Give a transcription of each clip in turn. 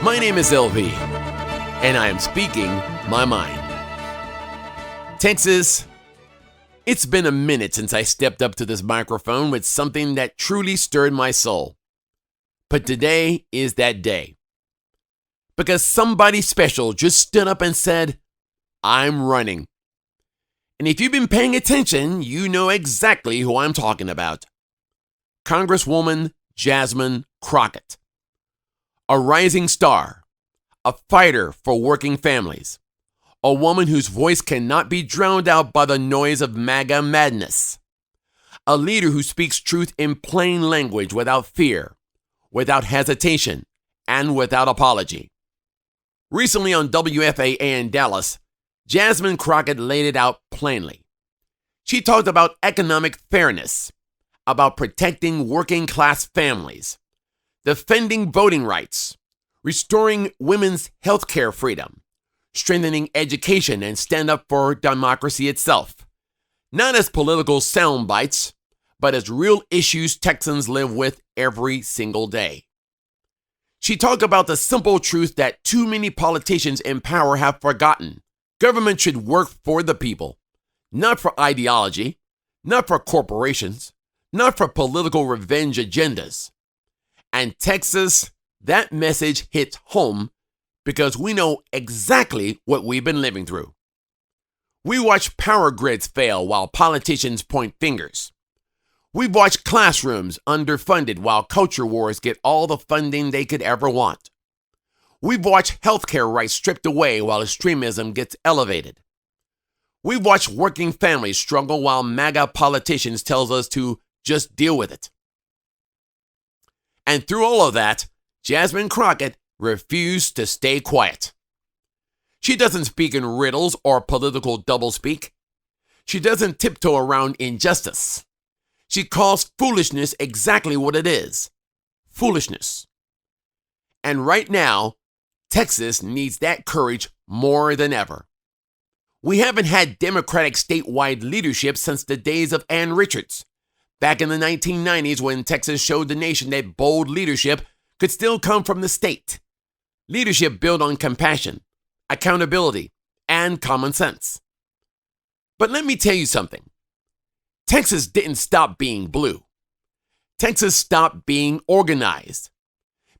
My name is LV, and I am speaking my mind. Texas, it's been a minute since I stepped up to this microphone with something that truly stirred my soul. But today is that day. Because somebody special just stood up and said, I'm running. And if you've been paying attention, you know exactly who I'm talking about. Congresswoman Jasmine Crockett. A rising star, a fighter for working families, a woman whose voice cannot be drowned out by the noise of MAGA madness, a leader who speaks truth in plain language without fear, without hesitation, and without apology. Recently on WFAA in Dallas, Jasmine Crockett laid it out plainly. She talked about economic fairness, about protecting working-class families, defending voting rights, restoring women's health care freedom, strengthening education, and stand up for democracy itself, not as political sound bites, but as real issues Texans live with every single day. She talked about the simple truth that too many politicians in power have forgotten. Government should work for the people, not for ideology, not for corporations, not for political revenge agendas. And Texas, that message hits home because we know exactly what we've been living through. We watch power grids fail while politicians point fingers. We've watched classrooms underfunded while culture wars get all the funding they could ever want. We've watched healthcare rights stripped away while extremism gets elevated. We've watched working families struggle while MAGA politicians tells us to just deal with it. And through all of that, Jasmine Crockett refused to stay quiet. She doesn't speak in riddles or political doublespeak. She doesn't tiptoe around injustice. She calls foolishness exactly what it is, foolishness. And right now, Texas needs that courage more than ever. We haven't had Democratic statewide leadership since the days of Ann Richards, back in the 1990s when Texas showed the nation that bold leadership could still come from the state. Leadership built on compassion, accountability, and common sense. But let me tell you something. Texas didn't stop being blue. Texas stopped being organized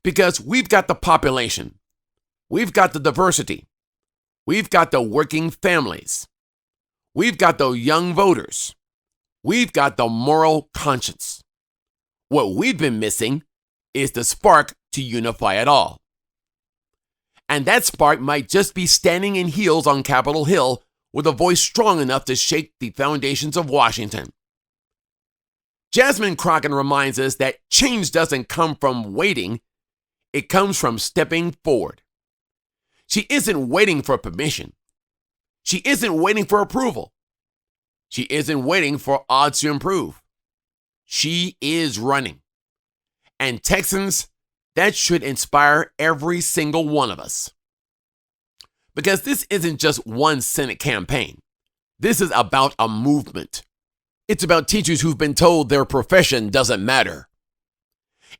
because we've got the population. We've got the diversity. We've got the working families. We've got the young voters. We've got the moral conscience. What we've been missing is the spark to unify it all. And that spark might just be standing in heels on Capitol Hill with a voice strong enough to shake the foundations of Washington. Jasmine Crockett reminds us that change doesn't come from waiting, it comes from stepping forward. She isn't waiting for permission. She isn't waiting for approval. She isn't waiting for odds to improve. She is running. And Texans, that should inspire every single one of us. Because this isn't just one Senate campaign. This is about a movement. It's about teachers who've been told their profession doesn't matter.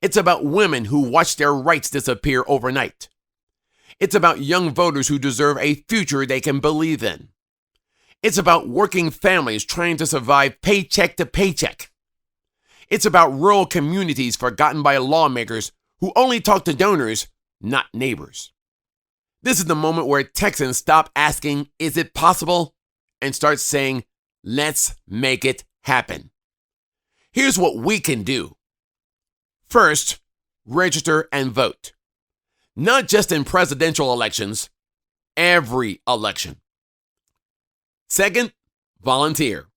It's about women who watch their rights disappear overnight. It's about young voters who deserve a future they can believe in. It's about working families trying to survive paycheck to paycheck. It's about rural communities forgotten by lawmakers who only talk to donors, not neighbors. This is the moment where Texans stop asking, is it possible? And start saying, let's make it happen. Here's what we can do. First, register and vote. Not just in presidential elections, every election. Second, volunteer.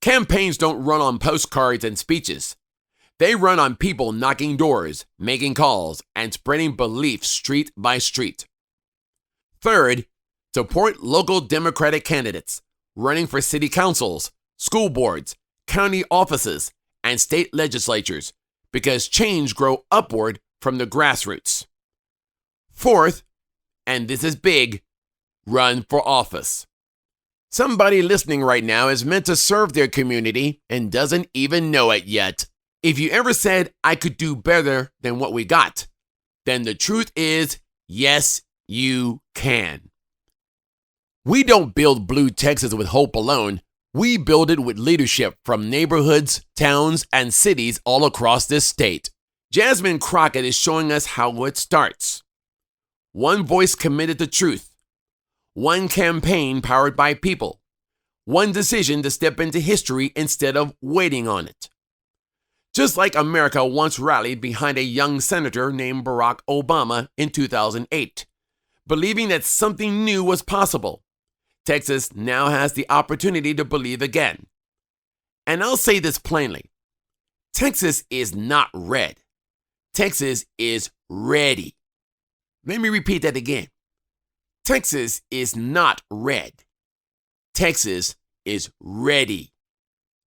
Campaigns don't run on postcards and speeches. They run on people knocking doors, making calls, and spreading belief street by street. Third, support local Democratic candidates running for city councils, school boards, county offices, and state legislatures because change grows upward from the grassroots. Fourth, and this is big, run for office. Somebody listening right now is meant to serve their community and doesn't even know it yet. If you ever said, I could do better than what we got, then the truth is Yes, you can. We don't build Blue Texas with hope alone. We build it with leadership from neighborhoods, towns, and cities all across this state. Jasmine Crockett is showing us how it starts. One voice committed to truth. One campaign powered by people. One decision to step into history instead of waiting on it. Just like America once rallied behind a young senator named Barack Obama in 2008, believing that something new was possible, Texas now has the opportunity to believe again. And I'll say this plainly. Texas is not red. Texas is ready. Let me repeat that again. Texas is not red. Texas is ready,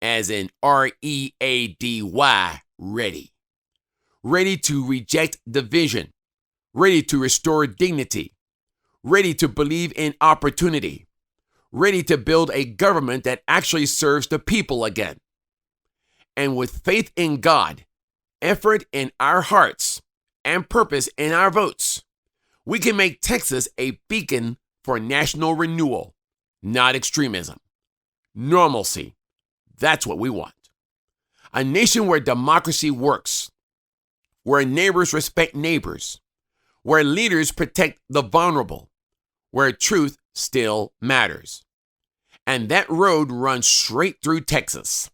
as in R-E-A-D-Y, ready. Ready to reject division, ready to restore dignity, ready to believe in opportunity, ready to build a government that actually serves the people again. And with faith in God, effort in our hearts, and purpose in our votes, we can make Texas a beacon for national renewal, not extremism. Normalcy. That's what we want. A nation where democracy works, where neighbors respect neighbors, where leaders protect the vulnerable, where truth still matters. And that road runs straight through Texas.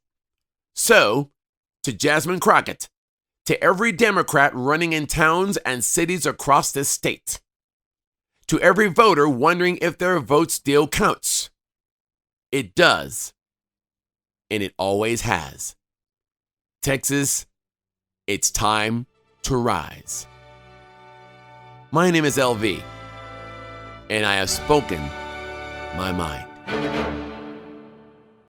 So, to Jasmine Crockett, to every Democrat running in towns and cities across this state, to every voter wondering if their vote still counts, it does, and it always has. Texas, it's time to rise. My name is LV, and I have spoken my mind.